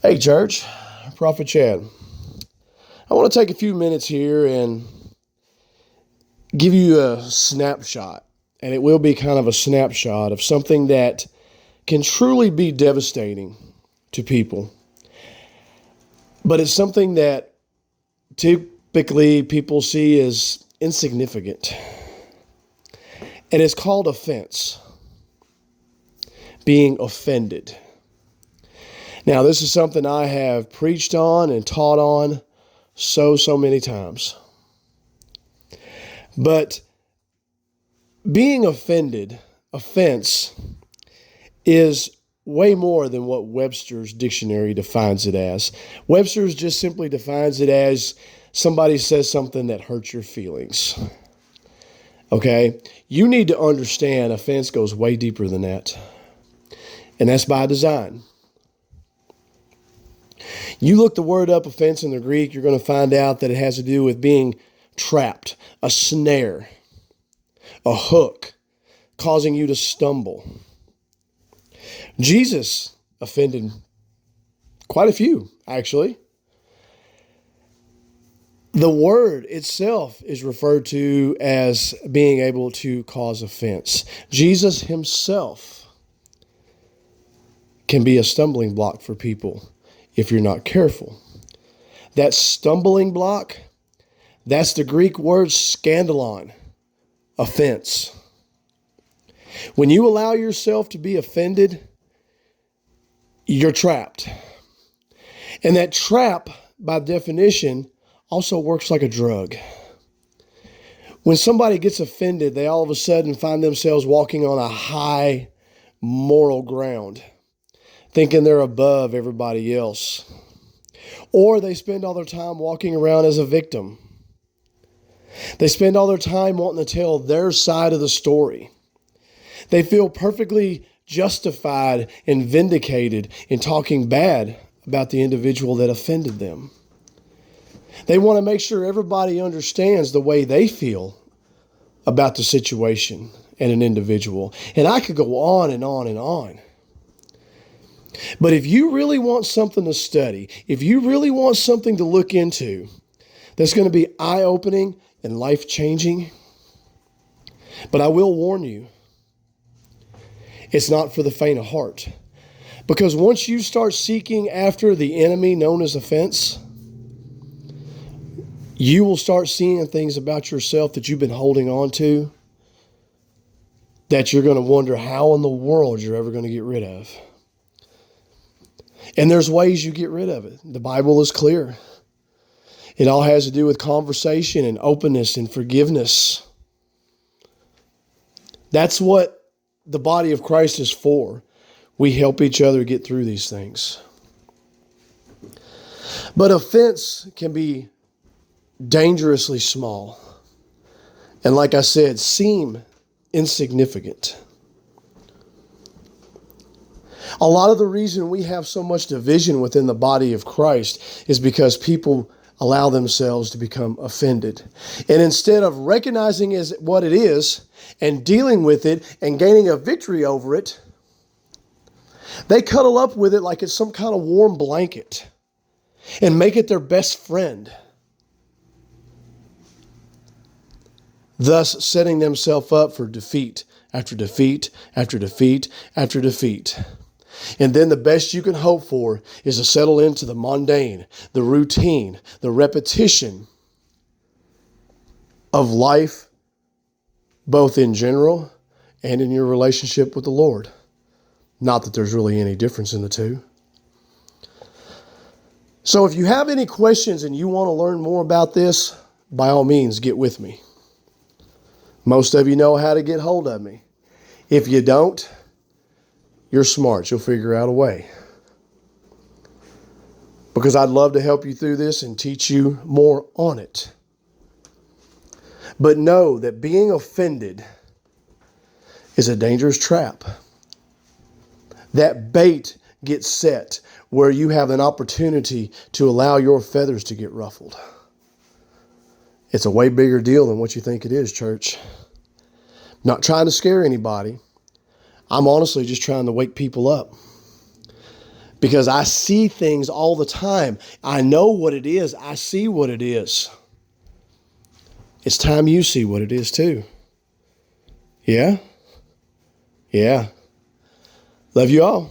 Hey, church, Prophet Chad. I want to take a few minutes here and give you a snapshot, and it will be kind of a snapshot of something that can truly be devastating to people. But it's something that typically people see as insignificant, and it's called offense, being offended. Now, this is something I have preached on and taught on so many times. But being offended, offense, is way more than what Webster's dictionary defines it as. Webster's just simply defines it as somebody says something that hurts your feelings. Okay? You need to understand offense goes way deeper than that. And that's by design. You look the word up, offense, in the Greek, you're going to find out that it has to do with being trapped, a snare, a hook, causing you to stumble. Jesus offended quite a few, actually. The word itself is referred to as being able to cause offense. Jesus himself can be a stumbling block for people if you're not careful. That stumbling block, that's the Greek word scandalon, offense. When you allow yourself to be offended, you're trapped. And that trap, by definition, also works like a drug. When somebody gets offended, they all of a sudden find themselves walking on a high moral ground, thinking they're above everybody else. Or they spend all their time walking around as a victim. They spend all their time wanting to tell their side of the story. They feel perfectly justified and vindicated in talking bad about the individual that offended them. They want to make sure everybody understands the way they feel about the situation and an individual. And I could go on and on and on. But if you really want something to study, if you really want something to look into that's going to be eye-opening and life-changing, but I will warn you, it's not for the faint of heart. Because once you start seeking after the enemy known as offense, you will start seeing things about yourself that you've been holding on to that you're going to wonder how in the world you're ever going to get rid of. And there's ways you get rid of it. The Bible is clear. It all has to do with conversation and openness and forgiveness. That's what the body of Christ is for. We help each other get through these things. But offense can be dangerously small. And like I said, seem insignificant. A lot of the reason we have so much division within the body of Christ is because people allow themselves to become offended. And instead of recognizing it as what it is and dealing with it and gaining a victory over it, they cuddle up with it like it's some kind of warm blanket and make it their best friend, thus setting themselves up for defeat after defeat after defeat after defeat. And then the best you can hope for is to settle into the mundane, the routine, the repetition of life, both in general and in your relationship with the Lord. Not that there's really any difference in the two. So if you have any questions and you want to learn more about this, by all means, get with me. Most of you know how to get hold of me. If you don't, you're smart. You'll figure out a way. Because I'd love to help you through this and teach you more on it. But know that being offended is a dangerous trap. That bait gets set where you have an opportunity to allow your feathers to get ruffled. It's a way bigger deal than what you think it is, church. Not trying to scare anybody. I'm honestly just trying to wake people up. because I see things all the time. I know what it is. I see what it is. It's time you see what it is too. Yeah? Yeah. Love you all.